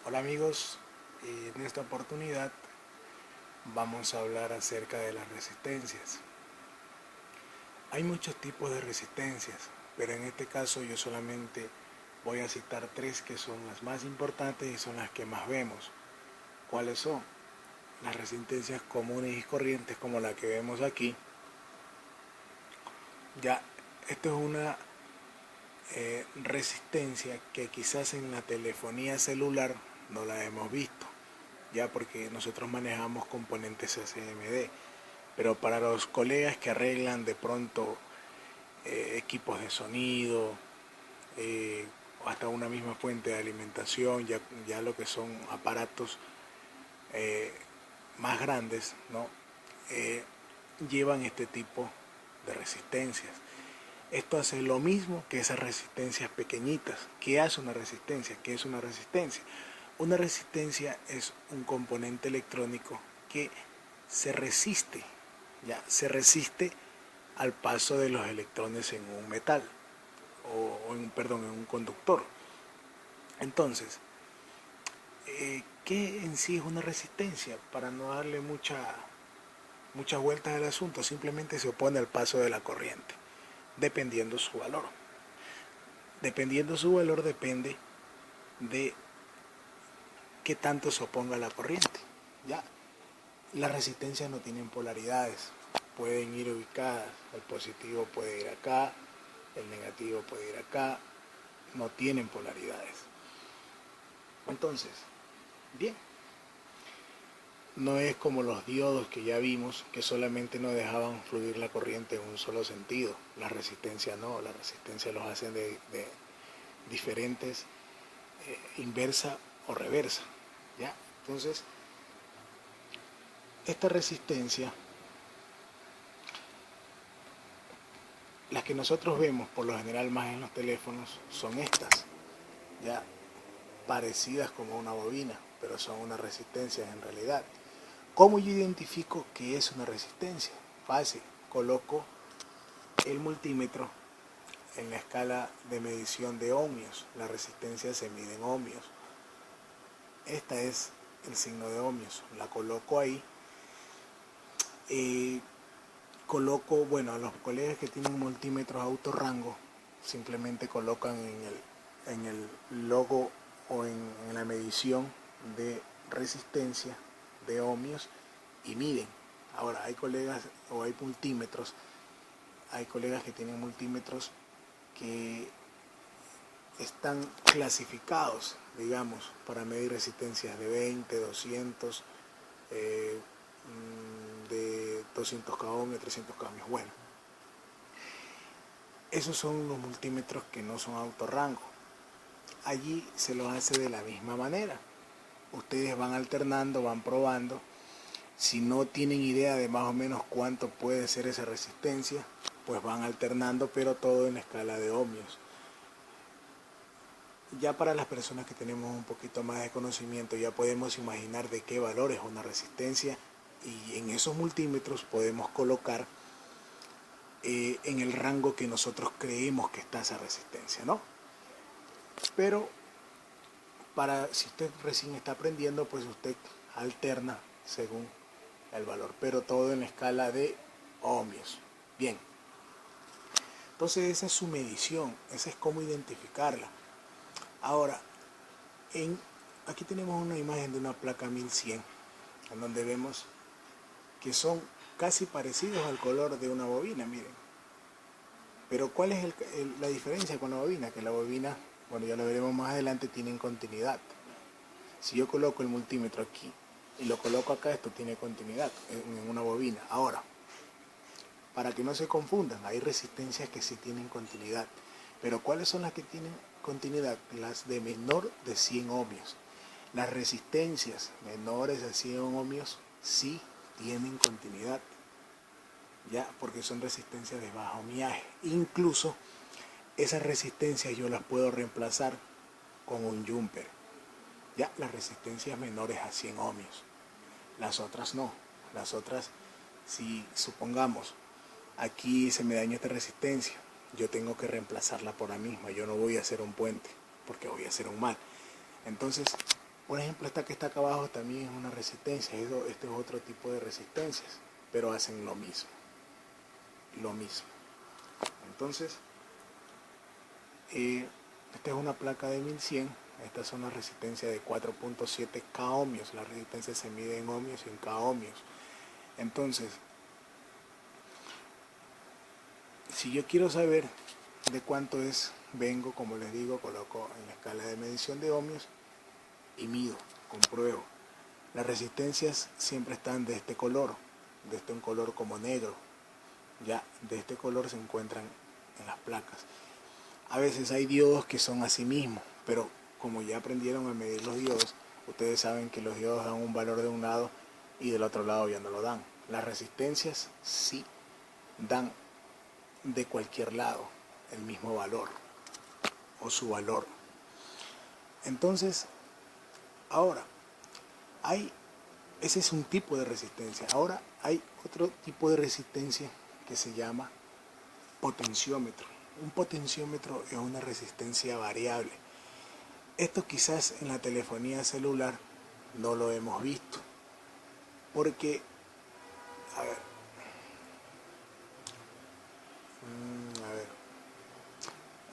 Hola amigos, en esta oportunidad vamos a hablar acerca de las resistencias. Hay muchos tipos de resistencias, pero en este caso yo solamente voy a citar tres que son las más importantes y son las que más vemos. ¿Cuáles son? Las resistencias comunes y corrientes como la que vemos aquí. Ya, esto es una resistencia que quizás en la telefonía celular no la hemos visto, ya porque nosotros manejamos componentes ACMD, pero para los colegas que arreglan de pronto equipos de sonido o hasta una misma fuente de alimentación, ya lo que son aparatos eh, más grandes, ¿no? Eh, llevan este tipo de resistencias. Esto hace lo mismo que esas resistencias pequeñitas. ¿Qué hace una resistencia? ¿Qué es una resistencia? Una resistencia es un componente electrónico que se resiste, ya se resiste al paso de los electrones en un metal en un conductor. Entonces, ¿qué en sí es una resistencia? Para no darle muchas vueltas al asunto, simplemente se opone al paso de la corriente, dependiendo su valor. Dependiendo su valor depende de qué tanto se oponga a la corriente. ¿Ya? Las resistencias no tienen polaridades, pueden ir ubicadas, el positivo puede ir acá, el negativo puede ir acá, no tienen polaridades. Entonces, bien, no es como los diodos que ya vimos, que solamente no dejaban fluir la corriente en un solo sentido. La resistencia no, la resistencia los hacen de diferentes, inversa o reversa. ¿Ya? Entonces, esta resistencia, las que nosotros vemos por lo general más en los teléfonos, son estas, ya parecidas como una bobina, pero son una resistencia en realidad. ¿Cómo yo identifico que es una resistencia? Fácil, coloco el multímetro en la escala de medición de ohmios. La resistencia se mide en ohmios. Esta es el signo de ohmios. La coloco ahí. Coloco, bueno, a los colegas que tienen multímetros autorrango, simplemente colocan en el logo o en la medición de resistencia de ohmios y miden. Ahora, hay colegas o hay multímetros, hay colegas que tienen multímetros que están clasificados, digamos, para medir resistencias de 20, 200, de 200 k ohmios, 300 k ohmios. Bueno, esos son los multímetros que no son autorrango. Allí se los hace de la misma manera. Ustedes van alternando, van probando. Si no tienen idea de más o menos cuánto puede ser esa resistencia, pues van alternando, pero todo en la escala de ohmios. Ya para las personas que tenemos un poquito más de conocimiento, ya podemos imaginar de qué valor es una resistencia, y en esos multímetros podemos colocar en el rango que nosotros creemos que está esa resistencia, ¿no? Pero si usted recién está aprendiendo, pues usted alterna según el valor, pero todo en la escala de ohmios. Bien, entonces esa es su medición, esa es cómo identificarla. Ahora, aquí tenemos una imagen de una placa 1100, en donde vemos que son casi parecidos al color de una bobina, miren. Pero ¿cuál es la diferencia con la bobina? Que la bobina, bueno, ya lo veremos más adelante, tiene continuidad. Si yo coloco el multímetro aquí y lo coloco acá, esto tiene continuidad en una bobina. Ahora, para que no se confundan, hay resistencias que sí tienen continuidad. Pero ¿cuáles son las que tienen continuidad? Las de menor de 100 ohmios. Las resistencias menores a 100 ohmios sí tienen continuidad, ya, porque son resistencias de bajo ohmiaje. Incluso esas resistencias yo las puedo reemplazar con un jumper, ya, las resistencias menores a 100 ohmios. Las otras no. Las otras, si supongamos aquí se me dañó esta resistencia, yo tengo que reemplazarla por la misma. Yo no voy a hacer un puente porque voy a hacer un mal. Entonces, Por ejemplo, esta que está acá abajo también es una resistencia. Este es otro tipo de resistencias, pero hacen lo mismo. Entonces, esta es una placa de 1100. Estas son las resistencias de 4.7 K ohmios. La resistencia se mide en ohmios y en K ohmios. Entonces, si yo quiero saber de cuánto es, vengo, como les digo, coloco en la escala de medición de ohmios y mido, compruebo. Las resistencias siempre están de este color, un color como negro. Ya de este color se encuentran en las placas. A veces hay diodos que son así mismos, pero como ya aprendieron a medir los diodos, ustedes saben que los diodos dan un valor de un lado y del otro lado ya no lo dan. Las resistencias sí dan de cualquier lado el mismo valor o su valor. Entonces, ahora, ese es un tipo de resistencia. Ahora hay otro tipo de resistencia que se llama potenciómetro. Un potenciómetro es una resistencia variable. Esto quizás en la telefonía celular no lo hemos visto, porque,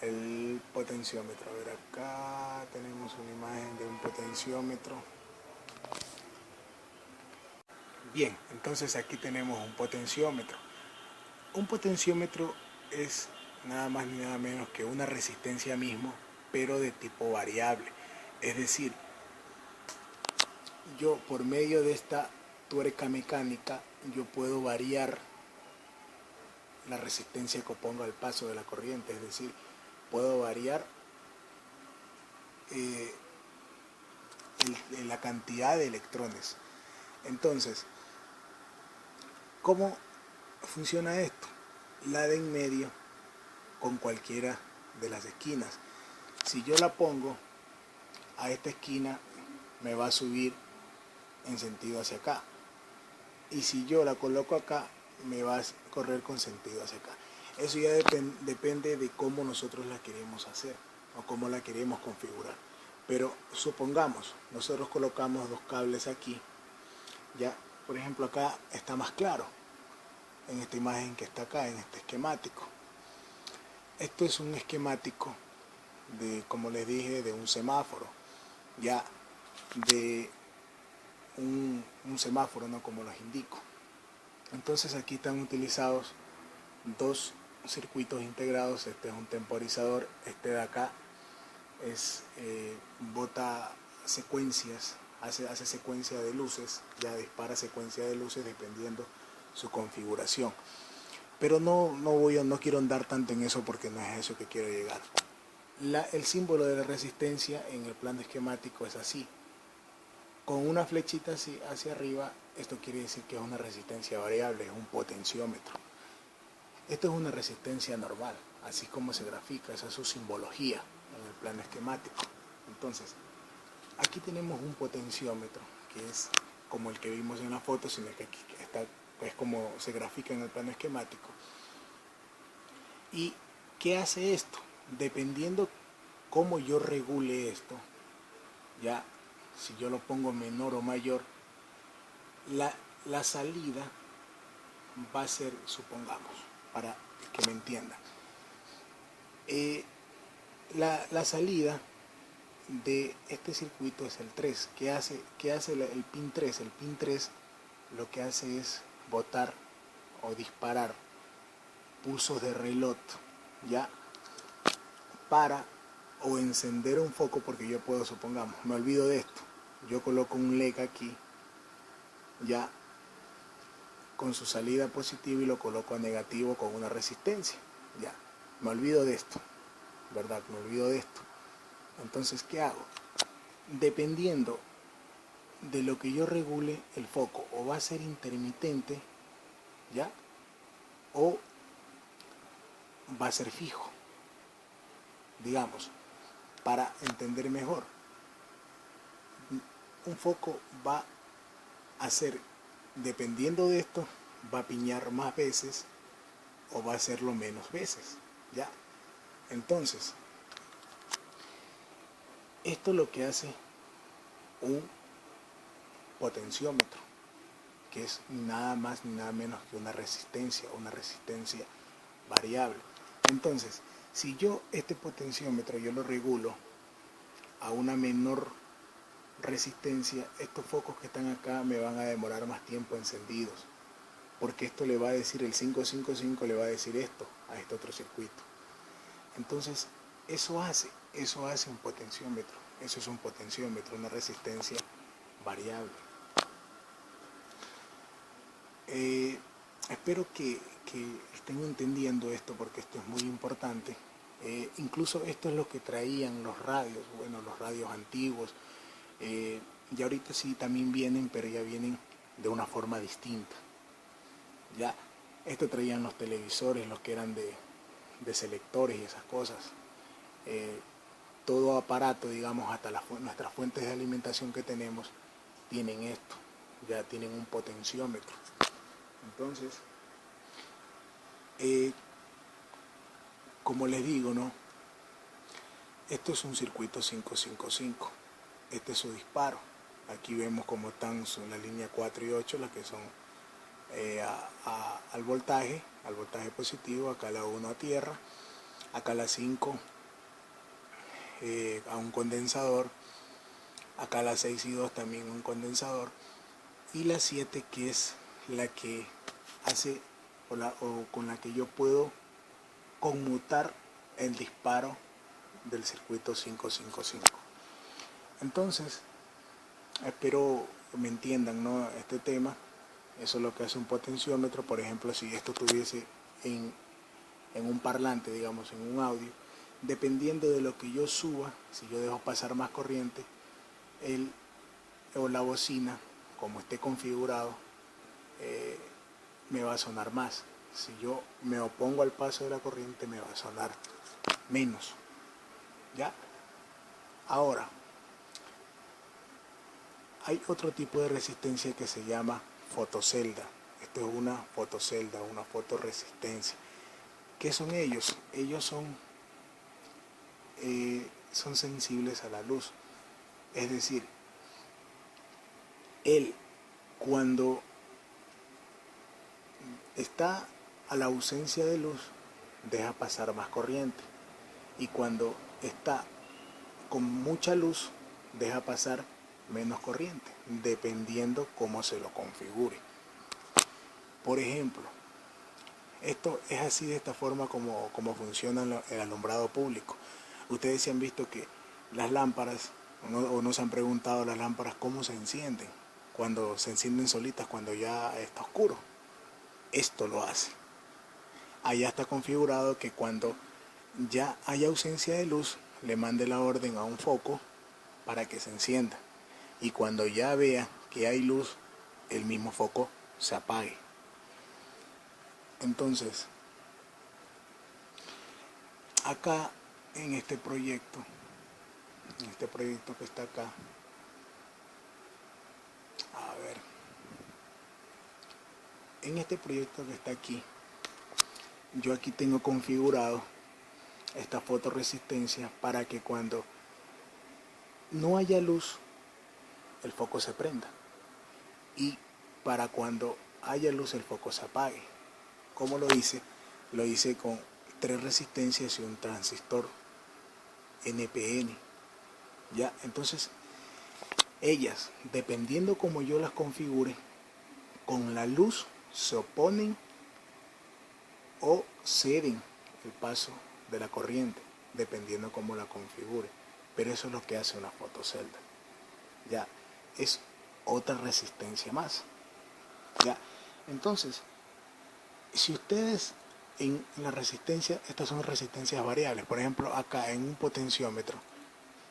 el potenciómetro, acá tenemos una imagen de un potenciómetro. Bien, entonces aquí tenemos un potenciómetro. Un potenciómetro es nada más ni nada menos que una resistencia mismo, pero de tipo variable. Es decir, yo por medio de esta tuerca mecánica, yo puedo variar la resistencia que opongo al paso de la corriente. Es decir, puedo variar la cantidad de electrones. Entonces, ¿cómo funciona esto? La de en medio con cualquiera de las esquinas. Si yo la pongo a esta esquina, me va a subir en sentido hacia acá. Y si yo la coloco acá, me va a correr con sentido hacia acá. Eso ya depende de cómo nosotros la queremos hacer o cómo la queremos configurar. Pero supongamos, nosotros colocamos dos cables aquí. Ya, por ejemplo, acá está más claro en esta imagen que está acá, en este esquemático. Esto es un esquemático de, como les dije, de un semáforo, ya de un semáforo, ¿no? Como los indico. Entonces aquí están utilizados dos circuitos integrados. Este es un temporizador, este de acá es bota secuencias, hace secuencia de luces, ya dispara secuencia de luces dependiendo su configuración. Pero no quiero andar tanto en eso porque no es a eso que quiero llegar. El símbolo de la resistencia en el plano esquemático es así. Con una flechita así hacia arriba, esto quiere decir que es una resistencia variable, es un potenciómetro. Esto es una resistencia normal, así como se grafica, esa es su simbología en el plano esquemático. Entonces, aquí tenemos un potenciómetro, que es como el que vimos en la foto, sino que aquí está, es como se grafica en el plano esquemático. ¿Y qué hace esto? Dependiendo cómo yo regule esto, ya si yo lo pongo menor o mayor, la salida va a ser, supongamos, para que me entiendan, la salida de este circuito es el 3. ¿Qué hace el pin 3? El pin 3 lo que hace es botar o disparar pulsos de reloj, ya, para o encender un foco, porque yo puedo, supongamos, me olvido de esto, yo coloco un LED aquí, ya, con su salida positiva y lo coloco a negativo con una resistencia, ya, me olvido de esto, ¿verdad? Me olvido de esto. Entonces, ¿qué hago? Dependiendo de lo que yo regule, el foco o va a ser intermitente, ¿ya? O va a ser fijo. Digamos, para entender mejor, un foco va a ser, dependiendo de esto, va a piñar más veces o va a hacerlo menos veces, ¿ya? Entonces, esto lo que hace un potenciómetro, que es nada más ni nada menos que una resistencia variable. Entonces, si yo este potenciómetro yo lo regulo a una menor resistencia, estos focos que están acá me van a demorar más tiempo encendidos, porque esto le va a decir, el 555 le va a decir esto a este otro circuito. Entonces, eso hace un potenciómetro. Eso es un potenciómetro, una resistencia variable. Espero que estén entendiendo esto, porque esto es muy importante. Incluso esto es lo que traían los radios, bueno, los radios antiguos. Y ahorita sí también vienen, pero ya vienen de una forma distinta. Ya, esto traían los televisores, los que eran de selectores y esas cosas. Todo aparato, digamos, hasta nuestras fuentes de alimentación que tenemos, tienen esto, ya tienen un potenciómetro. Entonces, como les digo, ¿no? Esto es un circuito 555. Este es su disparo. Aquí vemos cómo están la línea 4 y 8, las que son al voltaje positivo. Acá la 1 a tierra, acá la 5 a un condensador, acá la 6 y 2 también un condensador, y la 7 que es la que hace o con la que yo puedo conmutar el disparo del circuito 555. Entonces, espero me entiendan, ¿no?, este tema. Eso es lo que hace un potenciómetro. Por ejemplo, si esto tuviese en un parlante, digamos, en un audio, dependiendo de lo que yo suba, si yo dejo pasar más corriente, o la bocina, como esté configurado, me va a sonar más. Si yo me opongo al paso de la corriente, me va a sonar menos. ¿Ya? Ahora, hay otro tipo de resistencia que se llama fotocelda. Esto es una fotocelda, una fotoresistencia. ¿Qué son ellos? Ellos son sensibles a la luz. Es decir, cuando está a la ausencia de luz, deja pasar más corriente, y cuando está con mucha luz, deja pasar menos corriente, dependiendo cómo se lo configure. Por ejemplo, esto es así, de esta forma como funciona el alumbrado público. Ustedes se han visto que las lámparas, o no se han preguntado las lámparas cómo se encienden, cuando se encienden solitas, cuando ya está oscuro. Esto lo hace. Allá está configurado que cuando ya hay ausencia de luz, le mande la orden a un foco para que se encienda, y cuando ya vea que hay luz, el mismo foco se apague. Entonces, acá en este proyecto que está acá, a ver, en este proyecto que está aquí, yo aquí tengo configurado esta fotoresistencia para que cuando no haya luz, el foco se prenda, y para cuando haya luz, el foco se apague. ¿Cómo lo hice? Lo hice con 3 resistencias y un transistor NPN. ¿Ya? Entonces, ellas, dependiendo como yo las configure, con la luz se oponen o ceden el paso de la corriente, dependiendo cómo la configure. Pero eso es lo que hace una fotocelda. Ya, es otra resistencia más. Ya, entonces, si ustedes en la resistencia, estas son resistencias variables. Por ejemplo, acá en un potenciómetro,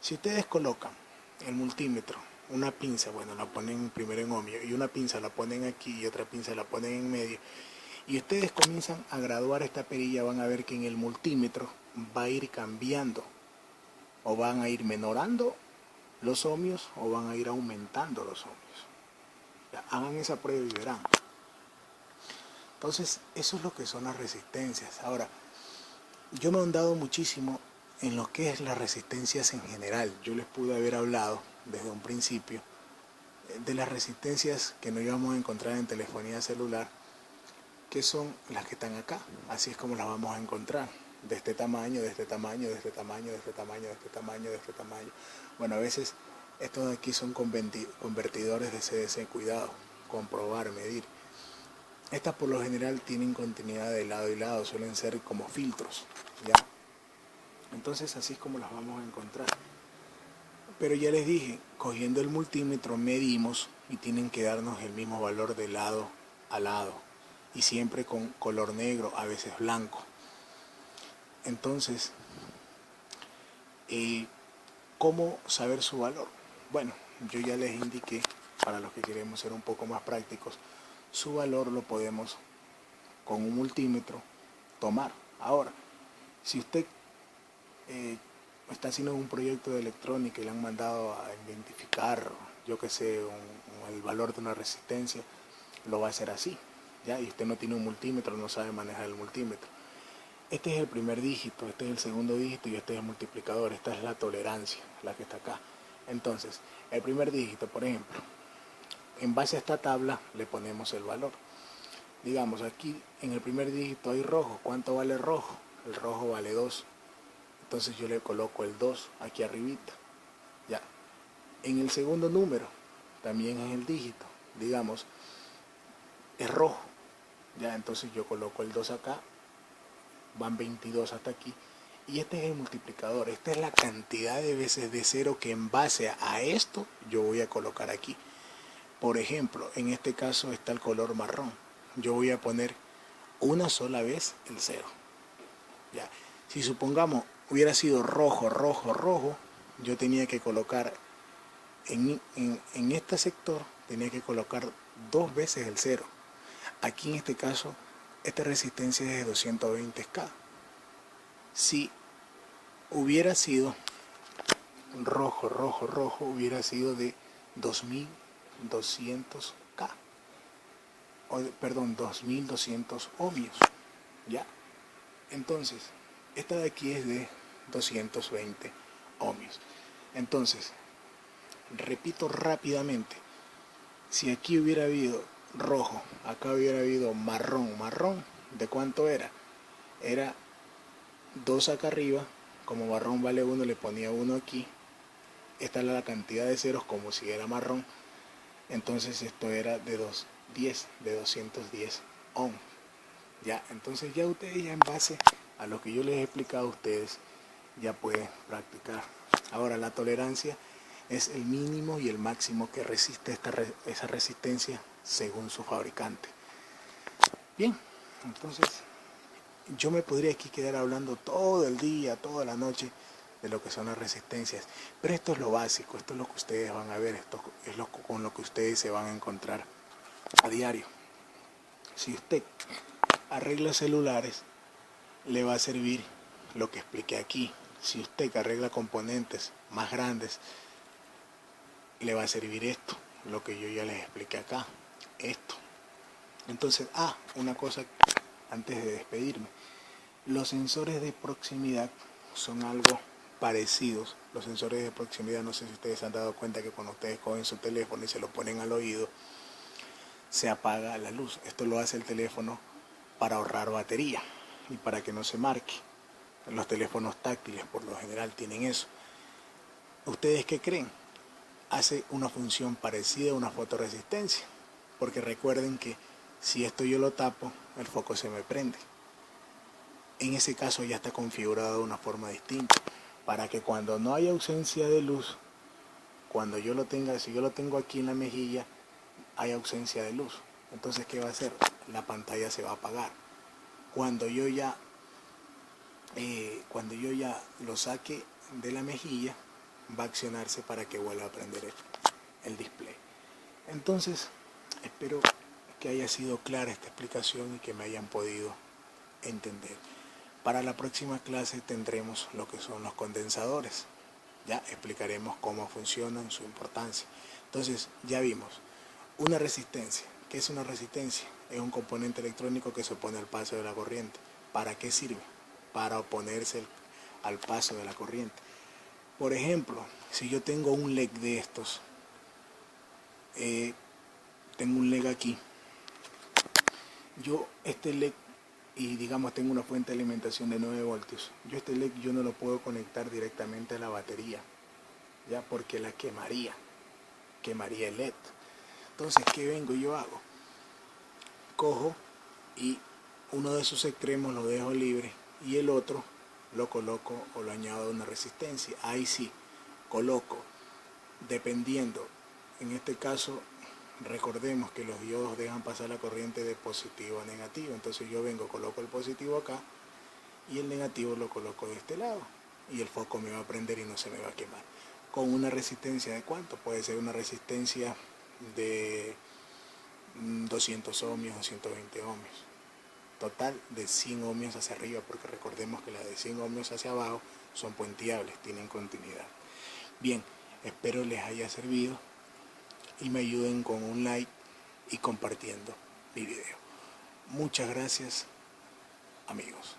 si ustedes colocan el multímetro, una pinza, bueno, la ponen primero en ohmio, y una pinza la ponen aquí y otra pinza la ponen en medio, y ustedes comienzan a graduar esta perilla, van a ver que en el multímetro va a ir cambiando, o van a ir menorando los ohmios, o van a ir aumentando los ohmios. Ya, hagan esa prueba y verán. Entonces, eso es lo que son las resistencias. Ahora, yo me he ahondado muchísimo en lo que es las resistencias en general. Yo les pude haber hablado desde un principio de las resistencias que no íbamos a encontrar en telefonía celular, que son las que están acá. Así es como las vamos a encontrar, de este tamaño, de este tamaño, de este tamaño, de este tamaño, de este tamaño, de este tamaño. Bueno, a veces estos de aquí son convertidores de CDC, cuidado, comprobar, medir. Estas por lo general tienen continuidad de lado y lado, suelen ser como filtros, ¿ya? Entonces así es como las vamos a encontrar. Pero ya les dije, cogiendo el multímetro medimos y tienen que darnos el mismo valor de lado a lado. Y siempre con color negro, a veces blanco. Entonces, ¿cómo saber su valor? Bueno, yo ya les indiqué, para los que queremos ser un poco más prácticos, su valor lo podemos con un multímetro tomar. Ahora, si usted está haciendo un proyecto de electrónica y le han mandado a identificar, yo que sé, el valor de una resistencia, lo va a hacer así, ¿ya? Y usted no tiene un multímetro, no sabe manejar el multímetro. Este es el primer dígito, este es el segundo dígito y este es el multiplicador. Esta es la tolerancia, la que está acá. Entonces, el primer dígito, por ejemplo, en base a esta tabla le ponemos el valor. Digamos, aquí en el primer dígito hay rojo. ¿Cuánto vale rojo? El rojo vale 2. Entonces yo le coloco el 2 aquí arribita. Ya. En el segundo número, también es el dígito. Digamos, es rojo. Ya, entonces yo coloco el 2 acá. Van 22 hasta aquí. Y este es el multiplicador. Esta es la cantidad de veces de cero que en base a esto yo voy a colocar aquí. Por ejemplo, en este caso está el color marrón. Yo voy a poner una sola vez el 0. Ya. Si supongamos hubiera sido rojo, rojo, rojo, yo tenía que colocar en este sector, tenía que colocar 2 veces el 0. Aquí en este caso, esta resistencia es de 220K. Si hubiera sido rojo, rojo, rojo, hubiera sido de 2200K. Perdón, 2200 ohmios. ¿Ya? Entonces, esta de aquí es de 220 ohmios. Entonces, repito rápidamente, si aquí hubiera habido rojo, acá hubiera habido marrón, marrón, ¿de cuánto era? Era 2 acá arriba, como marrón vale 1, le ponía 1 aquí. Esta es la cantidad de ceros como si era marrón. Entonces esto era de 210 ohm. Ya, entonces ya ustedes ya en base a lo que yo les he explicado a ustedes ya pueden practicar. Ahora la tolerancia es el mínimo y el máximo que resiste esa resistencia según su fabricante. Bien, entonces yo me podría aquí quedar hablando todo el día, toda la noche de lo que son las resistencias, pero esto es lo básico, esto es lo que ustedes van a ver, esto es con lo que ustedes se van a encontrar a diario. Si usted arregla celulares, le va a servir lo que expliqué aquí. Si usted arregla componentes más grandes, le va a servir esto, lo que yo ya les expliqué acá, esto. Entonces, una cosa antes de despedirme, los sensores de proximidad son algo parecidos. Los sensores de proximidad, no sé si ustedes se han dado cuenta que cuando ustedes cogen su teléfono y se lo ponen al oído, se apaga la luz. Esto lo hace el teléfono para ahorrar batería y para que no se marque. Los teléfonos táctiles por lo general tienen eso. ¿Ustedes qué creen? Hace una función parecida a una fotoresistencia, porque recuerden que si esto yo lo tapo, el foco se me prende. En ese caso ya está configurado de una forma distinta, para que cuando no haya ausencia de luz, cuando yo lo tenga, si yo lo tengo aquí en la mejilla, hay ausencia de luz. Entonces, ¿qué va a hacer? La pantalla se va a apagar. Cuando yo ya lo saque de la mejilla, va a accionarse para que vuelva a prender el display. Entonces, espero que haya sido clara esta explicación y que me hayan podido entender. Para la próxima clase tendremos lo que son los condensadores. Ya explicaremos cómo funcionan, su importancia. Entonces, ya vimos una resistencia. ¿Qué es una resistencia? Es un componente electrónico que se opone al paso de la corriente. ¿Para qué sirve? Para oponerse al paso de la corriente. Por ejemplo, Si yo tengo un LED de estos, tengo un LED aquí, yo este LED, y digamos tengo una fuente de alimentación de 9 voltios, yo este LED yo no lo puedo conectar directamente a la batería, ya, porque la quemaría el LED. Entonces, ¿qué vengo y yo hago? Cojo y uno de sus extremos lo dejo libre y el otro lo coloco o lo añado a una resistencia. Ahí sí, coloco, dependiendo, en este caso, recordemos que los diodos dejan pasar la corriente de positivo a negativo. Entonces yo vengo, coloco el positivo acá y el negativo lo coloco de este lado. Y el foco me va a prender y no se me va a quemar. Con una resistencia de ¿cuánto? Puede ser una resistencia de 200 ohmios o 120 ohmios. Total de 100 ohmios hacia arriba, porque recordemos que las de 100 ohmios hacia abajo son puenteables, tienen continuidad. Bien, espero les haya servido y me ayuden con un like y compartiendo mi video. Muchas gracias, amigos.